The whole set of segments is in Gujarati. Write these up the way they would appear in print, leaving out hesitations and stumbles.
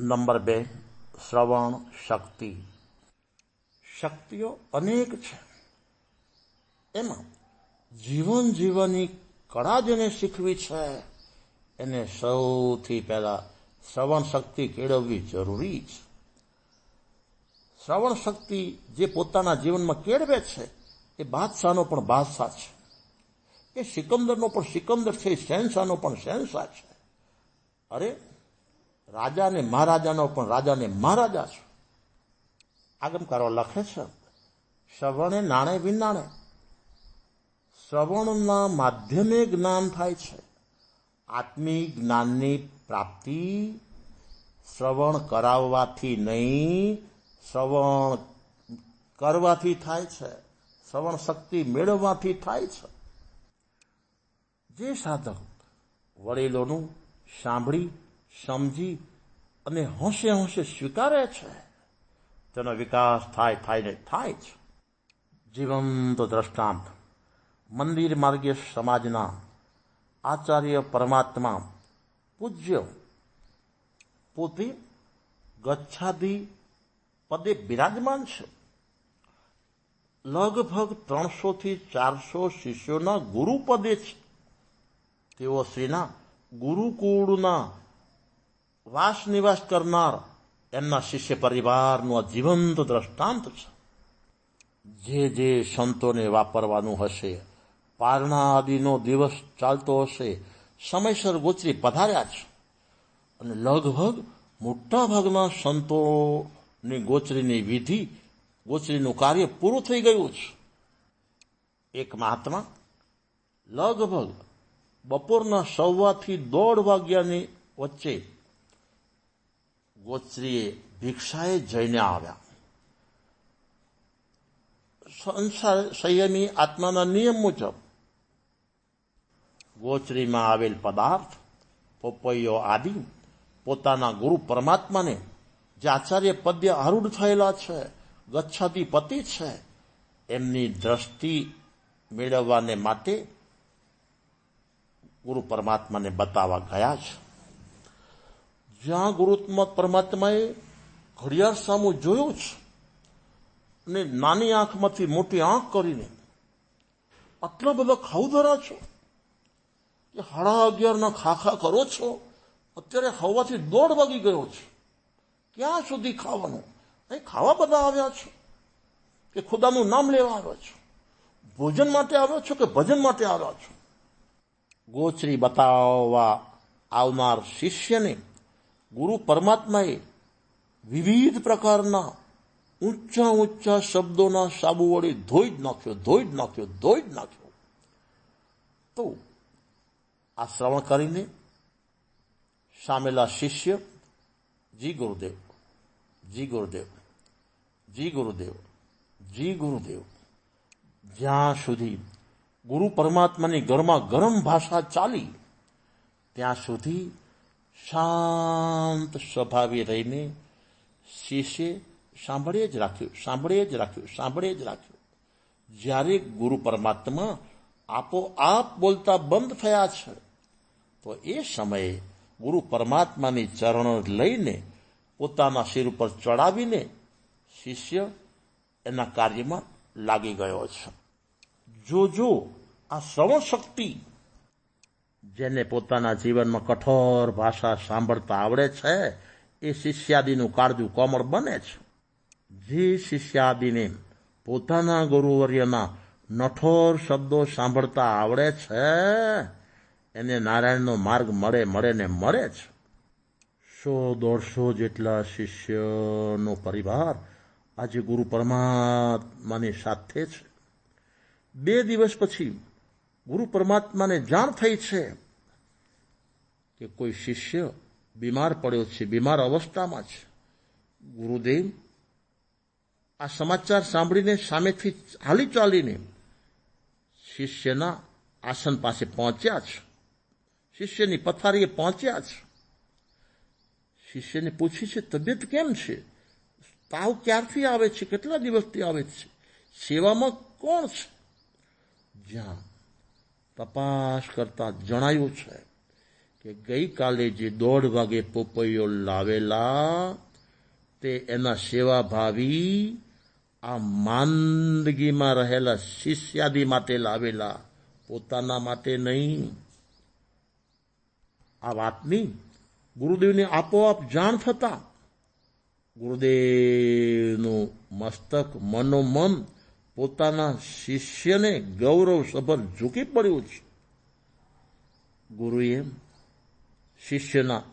નંબર 2 શ્રવણ શક્તિ. શક્તિઓ અનેક છે. એમાં જીવન જીવવાની કળા જેને શીખવી છે એને સૌથી પહેલા શ્રવણ શક્તિ કેળવવી જરૂરી છે. શ્રવણ શક્તિ જે પોતાના જીવનમાં કેળવે છે એ બાદશાહનો પણ બાદશાહ છે, એ સિકંદરનો પણ સિકંદર છે, શહેનશાહનો પણ શહેનશાહ છે. અરે રાજા ને મહારાજાનો પણ રાજા ને મહારાજા છે. આગમકારો લખે છે, શ્રવણે નાણે વિનાણે. શ્રવણના માધ્યમે જ્ઞાન થાય છે. આત્મિક જ્ઞાનની પ્રાપ્તિ શ્રવણ કરાવવાથી નહીં, શ્રવણ કરવાથી થાય છે. શ્રવણ શક્તિ મેળવવાથી થાય છે. જે સાધક વડીલોનું સાંભળી સમજી અને હોંશે હોંશે સ્વીકારે છે તેનો વિકાસ થાય છે. જીવંત દ્રષ્ટાંત મંદિર માર્ગીય સમાજના આચાર્ય પરમાત્મા પૂજ્ય પોતે ગચ્છાદી પદે બિરાજમાન છે. લગભગ 300 થી 400 શિષ્યોના ગુરુ પદે છે. તેઓ શ્રીના ગુરુકુળના વાસ નિવાસ કરનાર એમના શિષ્ય પરિવારનું આ જીવંત દ્રષ્ટાંત છે. જે સંતોને વાપરવાનું હશે, પારણા આદિનો દિવસ ચાલતો હશે, સમયસર ગોચરી પધાર્યા છે. અને લગભગ મોટા ભાગના સંતોની ગોચરીની વિધિ, ગોચરીનું કાર્ય પૂરું થઈ ગયું છે. એક મહાત્મા લગભગ બપોરના 1:15 થી 1:30 વાગ્યાની વચ્ચે ગોચરીએ ભિક્ષાએ જઈને આવ્યા. સંયમી આત્માના નિયમ મુજબ ગોચરીમાં આવેલ પદાર્થ, પપૈયો આદિ પોતાના ગુરુ પરમાત્માને જે આચાર્ય પદ્ય આરૂઢ થયેલા છે, ગચ્છાધિપતિ છે, એમની દ્રષ્ટિ મેળવવાને માટે ગુરુ પરમાત્માને બતાવવા ગયા છે. જ્યાં ગુરુ પરમાત્માએ ઘડિયાળ સામું જોયું છે અને નાની આંખમાંથી મોટી આંખ કરીને, આટલા બધા ખાઉધરા છો કે 11:30 ખાખા કરો છો? અત્યારે હવાથી 1:30 વાગી ગયો છે, ક્યાં સુધી ખાવાનું? અહીં ખાવા બધા આવ્યા છો કે ખુદાનું નામ લેવા આવ્યા છો? ભોજન માટે આવ્યા છો કે ભજન માટે આવ્યા છો? ગોચરી બતાવવા આવનાર શિષ્યને ગુરુ પરમાત્માએ વિવિધ પ્રકારના ઊંચા શબ્દોના સાબુ વડે ધોઈ જ નાખ્યો. તો આ શ્રવણ કરીને સામેલા શિષ્ય જી ગુરુદેવ, જી ગુરુદેવ, જી ગુરુદેવ, જી ગુરુદેવ, જ્યાં સુધી ગુરુ પરમાત્માની ગરમા ગરમ ભાષા ચાલી ત્યાં સુધી શાંત સ્વભાવી રહીને શિષ્ય સાંભળે જ રાખ્યું. જ્યારે ગુરુ પરમાત્મા આપોઆપ બોલતા બંધ થયા છે તો એ સમયે ગુરુ પરમાત્માની ચરણ લઈને પોતાના શિર ઉપર ચડાવીને શિષ્ય એના કાર્યમાં લાગી ગયો છે. જો આ શ્રવણ શક્તિ જેને પોતાના જીવનમાં કઠોર ભાષા સાંભળતા આવડે છે એ શિષ્યાદિનું કાળજું કોમળ બને છે. જે શિષ્યાદિને પોતાના ગુરુવર્યના નઠોર શબ્દો સાંભળતા આવડે છે એને નારાયણનો માર્ગ મળે છે. 100-150 જેટલા શિષ્યનો પરિવાર આજે ગુરુ પરમાત્માની સાથે છે. 2 દિવસ પછી ગુરુ પરમાત્માને જાણ થઈ છે કે કોઈ શિષ્ય બીમાર પડ્યો છે, બીમાર અવસ્થામાં છે. ગુરુદેવ આ સમાચાર સાંભળીને સામેથી હાલી ચાલીને શિષ્યના આસન પાસે પહોંચ્યા છે, શિષ્યની પથારીએ પહોંચ્યા છે. શિષ્યને પૂછી છે, તબિયત કેમ છે? તાવ ક્યારથી આવે છે? કેટલા દિવસથી આવે છે? સેવામાં કોણ છે? જ્યાં તપાસ કરતા જણાયું છે કે ગઈકાલે જે 1:30 વાગે પોપૈયો લાવેલા તે એના સેવાભાવી આ માંદગીમાં રહેલા શિષ્યાદિ માટે લાવેલા, પોતાના માટે નહીં. આ વાતની ગુરુદેવને આપોઆપ જાણ થતા ગુરુદેવનું મસ્તક મનોમન પોતાના શિષ્યને ગૌરવસભર ઝૂકી પડ્યું છે. ગુરુએ શિષ્યના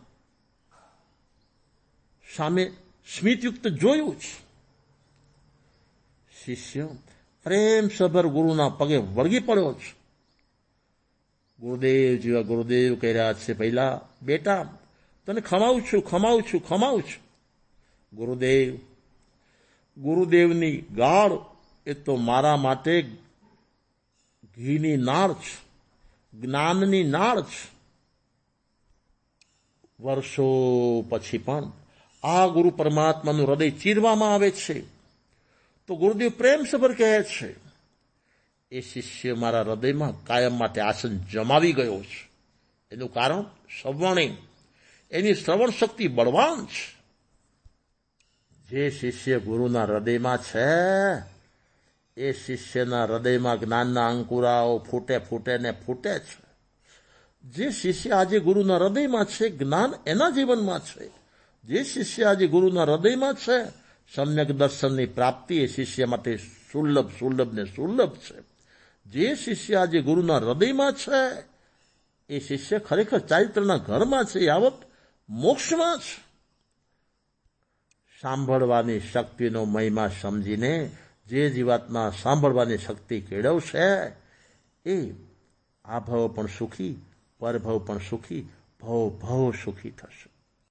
સામે સ્મિતયુક્ત જોયું છે. શિષ્ય પ્રેમસભર ગુરુના પગે વળગી પડ્યો છે. ગુરુદેવ જેવા ગુરુદેવ કહી રહ્યા છે, પહેલા બેટા તને ખમાવું છું, ખમાવું છું, ખમાવું છું. ગુરુદેવની ગાળ એ તો મારા માટે ઘીની નાળ છે, જ્ઞાનની નાળ છે. વર્ષો પછી પણ આ ગુરુ પરમાત્માનું હૃદય ચીરવામાં આવે છે તો ગુરુદેવ પ્રેમસભર કહે છે, એ શિષ્ય મારા હૃદયમાં કાયમ માટે આસન જમાવી ગયો છે. એનું કારણ શ્રવણે, એની શ્રવણ શક્તિ બળવાન છે. જે શિષ્ય ગુરુના હૃદયમાં છે એ શિષ્યના હૃદયમાં જ્ઞાનના અંકુરાઓ ફૂટે ફૂટે ને ફૂટે છે. જે શિષ્ય આજે ગુરુના હૃદયમાં છે, જ્ઞાન એના જીવનમાં છે. જે શિષ્ય આજે ગુરુના હૃદયમાં છે, સમ્યક દર્શનની પ્રાપ્તિ એ શિષ્ય માટે સુલભ સુલભ ને સુલભ છે. જે શિષ્ય આજે ગુરુના હૃદયમાં છે એ શિષ્ય ખરેખર ચારિત્રના ઘરમાં છે, યાવત મોક્ષમાં છે. સાંભળવાની શક્તિનો મહિમા સમજીને જે જીવાત્મા સાંભળવાની શક્તિ કેળવશે એ આ ભવ પણ સુખી, પરભવ પણ સુખી, ભવ ભવ સુખી થશે.